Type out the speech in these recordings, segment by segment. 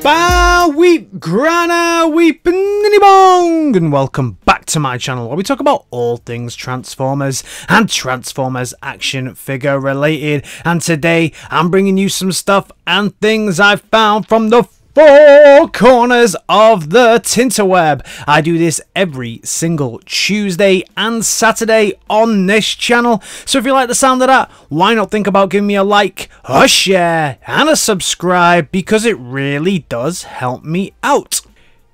Ba weep grana weep bong, and welcome back to my channel where we talk about all things Transformers and Transformers action figure related. And today I'm bringing you some stuff and things I've found from the four corners of the Tinterweb. I do this every single Tuesday and Saturday on this channel, so if you like the sound of that, why not think about giving me a like, a share and a subscribe, because it really does help me out.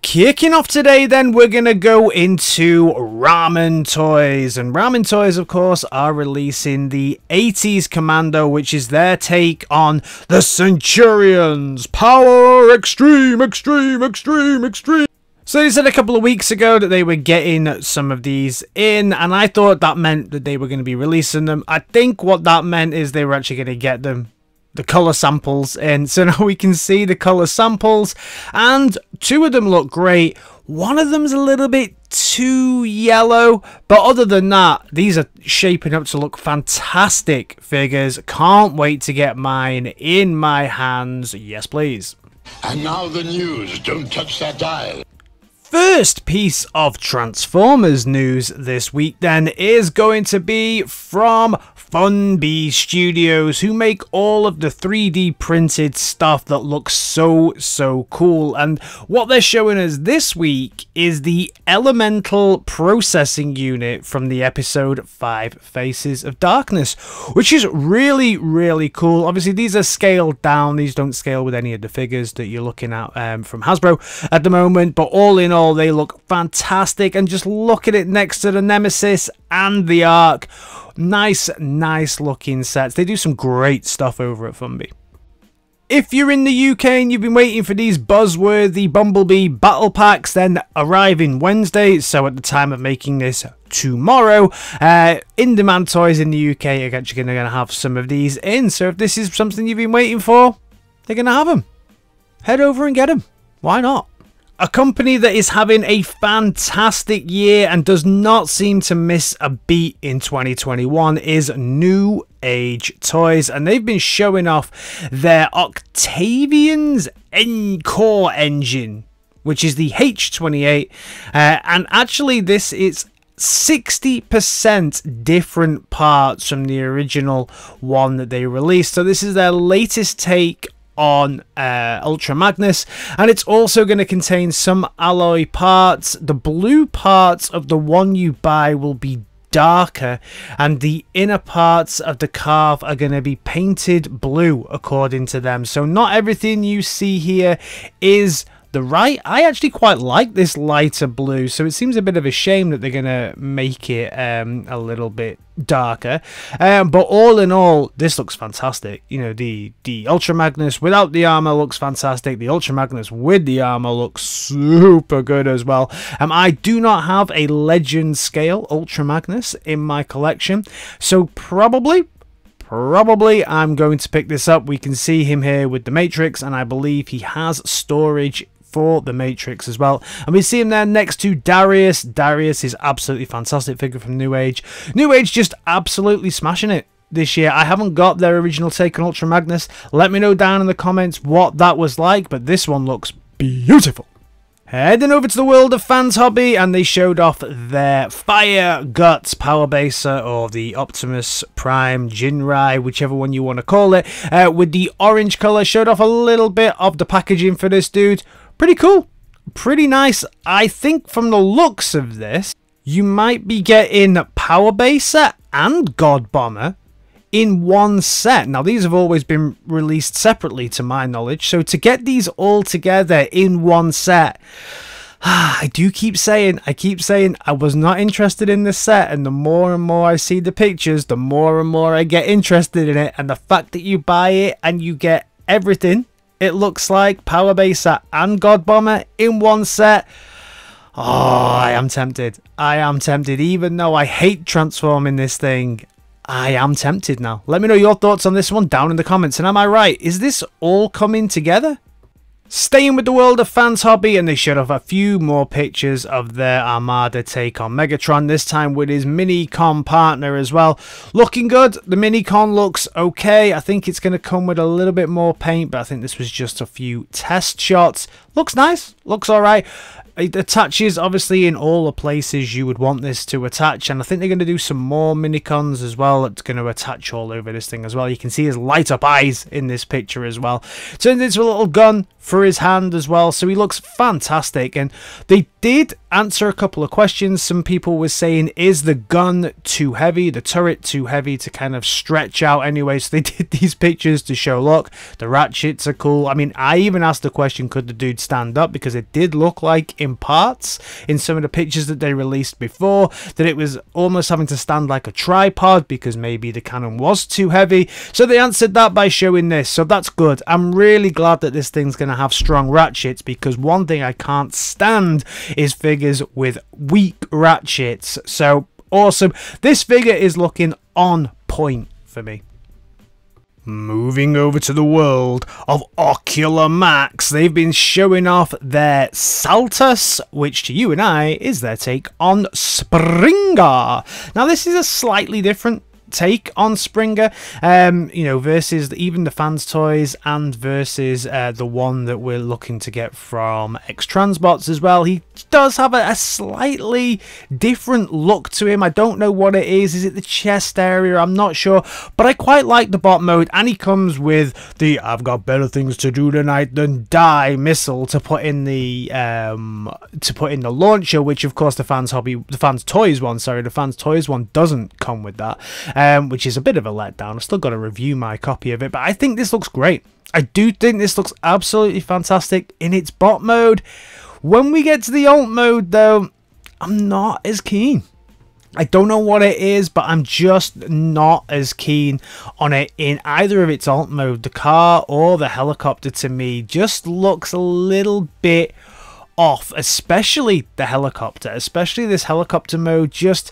Kicking off today then, we're going to go into Ramen Toys. And Ramen Toys, of course, are releasing the 80s Commando, which is their take on the Centurions. Power extreme, extreme, extreme, extreme. So they said a couple of weeks ago that they were getting some of these in, and I thought that meant that they were going to be releasing them. I think what that meant is they were actually going to get them, the color samples, and so now we can see the color samples, and two of them look great. One of them's a little bit too yellow, but other than that, these are shaping up to look fantastic figures. Can't wait to get mine in my hands. Yes, please. And now the news. Don't touch that dial. First piece of Transformers news this week then is going to be from FUNBIESTUDIO, who make all of the 3D printed stuff that looks so cool. And what they're showing us this week is the elemental processing unit from the episode 5 Faces of Darkness, which is really cool. Obviously these are scaled down, these don't scale with any of the figures that you're looking at from Hasbro at the moment, but all in all they look fantastic. And just look at it next to the Nemesis and the Ark. Nice looking sets. They do some great stuff over at FUNBIE. If you're in the UK and you've been waiting for these Buzzworthy Bumblebee battle packs, then arriving Wednesday, so at the time of making this tomorrow, In Demand Toys in the UK are actually going to have some of these in. So if this is something you've been waiting for, they're going to have them. Head over and get them. Why not? A company that is having a fantastic year and does not seem to miss a beat in 2021 is NEWAGE Toys, and they've been showing off their Octavians core engine, which is the H28, and actually this is 60% different parts from the original one that they released. So this is their latest take on Ultra Magnus, and it's also going to contain some alloy parts. The blue parts of the one you buy will be darker, and the inner parts of the carve are going to be painted blue according to them. So not everything you see here is the right. I actually quite like this lighter blue, so it seems a bit of a shame that they're going to make it a little bit darker, but all in all this looks fantastic. You know, the Ultra Magnus without the armor looks fantastic. The Ultra Magnus with the armor looks super good as well. I do not have a legend scale Ultra Magnus in my collection, so probably I'm going to pick this up. We can see him here with the Matrix, and I believe he has storage for the Matrix as well. And we see him there next to Darius. Darius is absolutely fantastic figure from NEWAGE. NEWAGE just absolutely smashing it this year. I haven't got their original take on Ultra Magnus. Let me know down in the comments what that was like, but this one looks beautiful. Heading over to the world of FANSHOBBY, and they showed off their Fire Guts POWERBASER, or the Optimus Prime JINRAI, whichever one you want to call it, with the orange colour. Showed off a little bit of the packaging for this dude. Pretty cool, pretty nice. I think from the looks of this, you might be getting POWERBASER and God Bomber in one set. Now these have always been released separately to my knowledge, so to get these all together in one set, I keep saying I was not interested in this set, and the more and more I see the pictures, the more and more I get interested in it. And the fact that you buy it and you get everything, it looks like POWERBASER and God Bomber in one set. Oh, I am tempted. Even though I hate transforming this thing, I am tempted now. Let me know your thoughts on this one down in the comments. And am I right? Is this all coming together? Staying with the world of Fans Hobby, and they showed off a few more pictures of their Armada take on Megatron, this time with his Mini-Con partner as well. Looking good. The Mini-Con looks okay. I think it's going to come with a little bit more paint, but I think this was just a few test shots. Looks nice. Looks alright. It attaches obviously in all the places you would want this to attach, and I think they're going to do some more Mini-Cons as well. It's going to attach all over this thing as well. You can see his light up eyes in this picture as well. Turns into a little gun for his hand as well, so he looks fantastic. And they did answer a couple of questions. Some people were saying, is the gun too heavy, the turret too heavy to kind of stretch out anyway? So they did these pictures to show, look, the ratchets are cool. I mean, I even asked the question, could the dude stand up, because it did look like in parts in some of the pictures that they released before that it was almost having to stand like a tripod because maybe the cannon was too heavy. So they answered that by showing this, so that's good. I'm really glad that this thing's going to have strong ratchets, because one thing I can't stand is figures with weak ratchets. So awesome. This figure is looking on point for me. Moving over to the world of Ocular Max, they've been showing off their Saltus, which to you and I is their take on Springer. Now this is a slightly different take on Springer, you know, versus even the fans toys, and versus the one that we're looking to get from X-Transbots as well. He does have a slightly different look to him. I don't know what it is. Is it the chest area? I'm not sure, but I quite like the bot mode, and he comes with the "I've got better things to do tonight than die" missile to put in the launcher, which of course the fans toys one doesn't come with that. Which is a bit of a letdown. I've still got to review my copy of it, but I think this looks great. I do think this looks absolutely fantastic in its bot mode. When we get to the alt mode, though, I'm not as keen. I don't know what it is, but I'm just not as keen on it in either of its alt mode. The car or the helicopter, to me, just looks a little bit off, especially the helicopter. Especially this helicopter mode, just...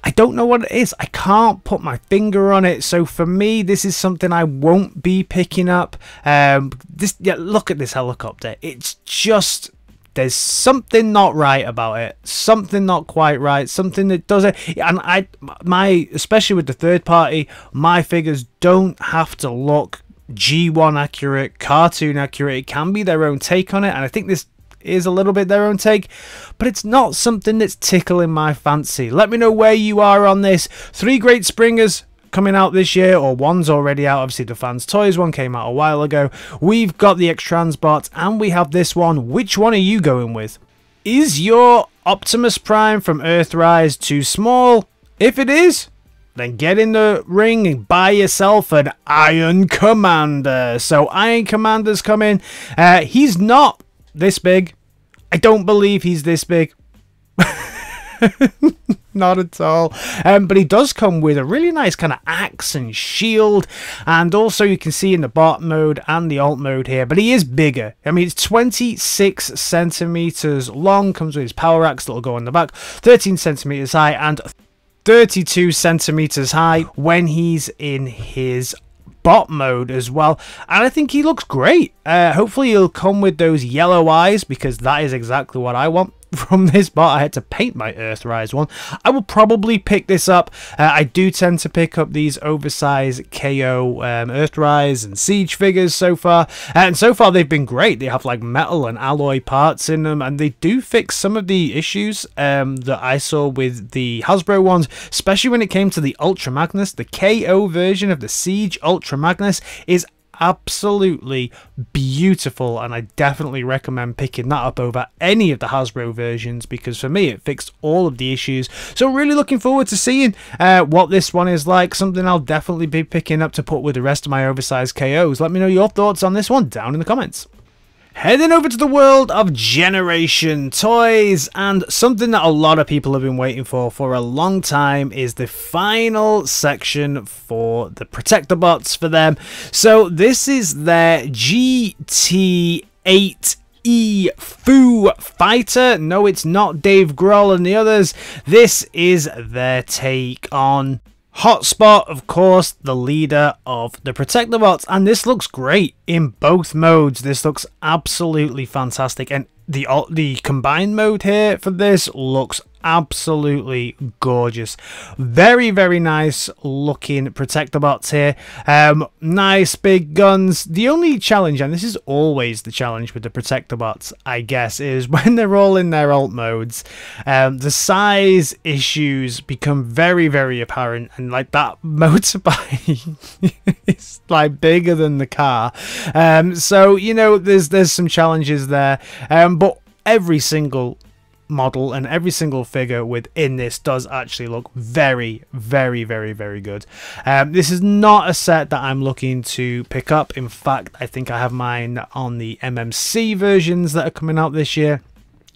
I don't know what it is. I can't put my finger on it. So for me, this is something I won't be picking up. Look at this helicopter. It's just, there's something not right about it. Something not quite right. Something that doesn't. And especially with the third party, my figures don't have to look G1 accurate, cartoon accurate. It can be their own take on it. And I think this is a little bit their own take, but it's not something that's tickling my fancy. Let me know where you are on this. 3 great Springers coming out this year, or one's already out. Obviously the fans toys one came out a while ago. We've got the X-Transbot, and we have this one. Which one are you going with? Is your Optimus Prime from Earthrise too small? If it is, then get in the ring and buy yourself an Iron Commander. So Iron Commander's coming. He's not this big. I don't believe he's this big. Not at all. But he does come with a really nice kind of axe and shield, and also you can see in the bot mode and the alt mode here, but he is bigger. I mean, it's 26 centimeters long, comes with his power axe that'll go on the back, 13 centimeters high and 32 centimeters high when he's in his bot mode as well, and I think he looks great. Hopefully he'll come with those yellow eyes, because that is exactly what I want from this bot. I had to paint my Earthrise one. I will probably pick this up. I do tend to pick up these oversized KO Earthrise and Siege figures so far, and so far they've been great. They have like metal and alloy parts in them, and they do fix some of the issues that I saw with the Hasbro ones, especially when it came to the Ultra Magnus. The KO version of the Siege Ultra Magnus is absolutely beautiful, and I definitely recommend picking that up over any of the Hasbro versions, because for me it fixed all of the issues. So really looking forward to seeing what this one is like. Something I'll definitely be picking up to put with the rest of my oversized KOs. Let me know your thoughts on this one down in the comments. Heading over to the world of Generation Toys, and something that a lot of people have been waiting for a long time is the final section for the Protector bots for them. So this is their GT8E Foo Fighter. No, it's not Dave Grohl and the others. This is their take on Hotspot, of course, the leader of the Protectobots, and this looks great in both modes. This looks absolutely fantastic, and the combined mode here for this looks absolutely gorgeous. Very, very nice looking Protectobots here. Nice big guns. The only challenge, and this is always the challenge with the Protectobots, I guess, is when they're all in their alt modes, the size issues become very, very apparent, and like that motorbike is like bigger than the car. So you know, there's some challenges there, but every single model and every single figure within this does actually look very, very, very, very good. This is not a set that I'm looking to pick up. In fact, I think I have mine on the MMC versions that are coming out this year,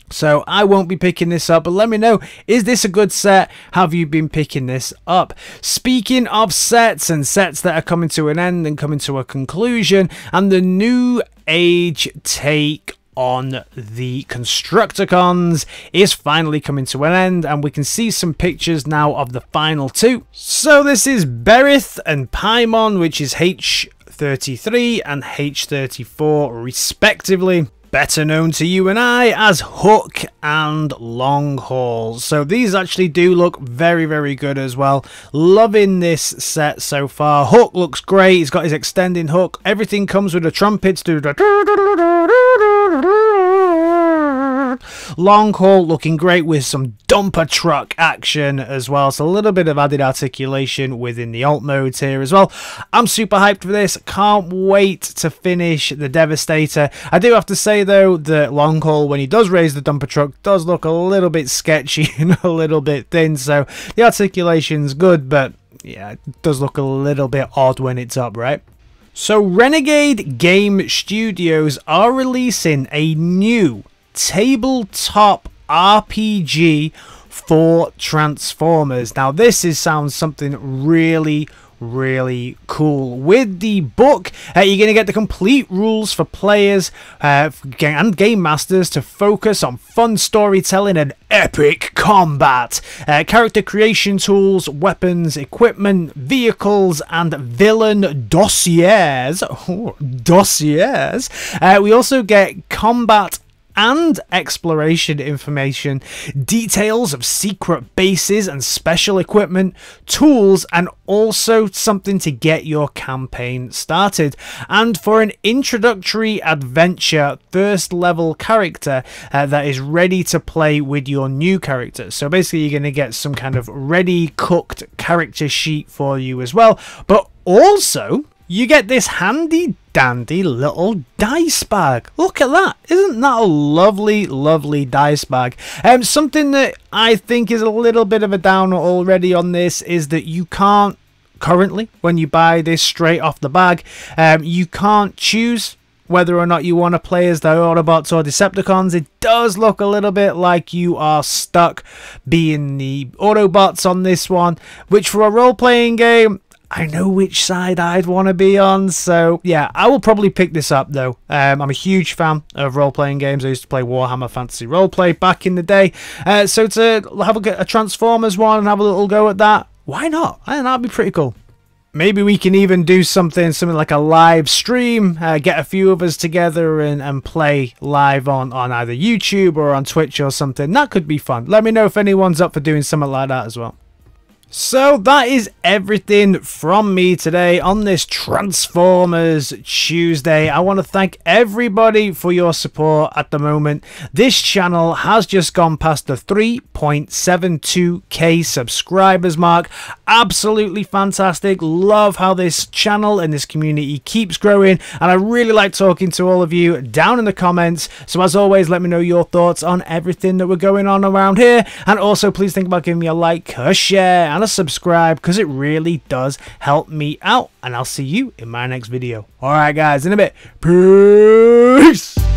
so I won't be picking this up. But let me know, is this a good set? Have you been picking this up? Speaking of sets and sets that are coming to an end and coming to a conclusion, and the new age take on the Constructicons is finally coming to an end, and we can see some pictures now of the final two. So this is Berith and Paimon, which is H33 and H34 respectively, better known to you and I as Hook and Long Haul. So these actually do look very, very good as well. Loving this set so far. Hook looks great. He's got his extending hook. Everything comes with the trumpets. Long Haul looking great with some dumper truck action as well, so a little bit of added articulation within the alt modes here as well. I'm super hyped for this. Can't wait to finish the Devastator. I do have to say though that Long Haul, when he does raise the dumper truck, does look a little bit sketchy and a little bit thin, so the articulation's good, but yeah, it does look a little bit odd when it's up, right? So Renegade Game Studios are releasing a new tabletop RPG for Transformers. Now this sounds something really, really cool. With the book, you're going to get the complete rules for players and game masters to focus on fun storytelling and epic combat. Character creation tools, weapons, equipment, vehicles, and villain dossiers. Oh, dossiers. We also get combat and exploration information, details of secret bases and special equipment, tools, and also something to get your campaign started. And for an introductory adventure first level character that is ready to play with your new character. So basically you're going to get some kind of ready cooked character sheet for you as well, but also you get this handy dandy little dice bag. Look at that. Isn't that a lovely, lovely dice bag? Something that I think is a little bit of a downer already on this is that you can't, currently, when you buy this straight off the bag, you can't choose whether or not you want to play as the Autobots or Decepticons. It does look a little bit like you are stuck being the Autobots on this one, which for a role-playing game, I know which side I'd want to be on, so yeah, I will probably pick this up though. I'm a huge fan of role-playing games. I used to play Warhammer Fantasy Roleplay back in the day, so to have a Transformers one and have a little go at that, why not? I think that'd be pretty cool. Maybe we can even do something like a live stream, get a few of us together and play live on either YouTube or on Twitch or something. That could be fun. Let me know if anyone's up for doing something like that as well. So that is everything from me today on this Transformers Tuesday. I want to thank everybody for your support at the moment. This channel has just gone past the 3.72k subscribers mark. Absolutely fantastic. Love how this channel and this community keeps growing, and I really like talking to all of you down in the comments. So as always, let me know your thoughts on everything that we're going on around here, and also please think about giving me a like, a share, and a subscribe, because it really does help me out, and I'll see you in my next video. Alright guys, in a bit. Peace!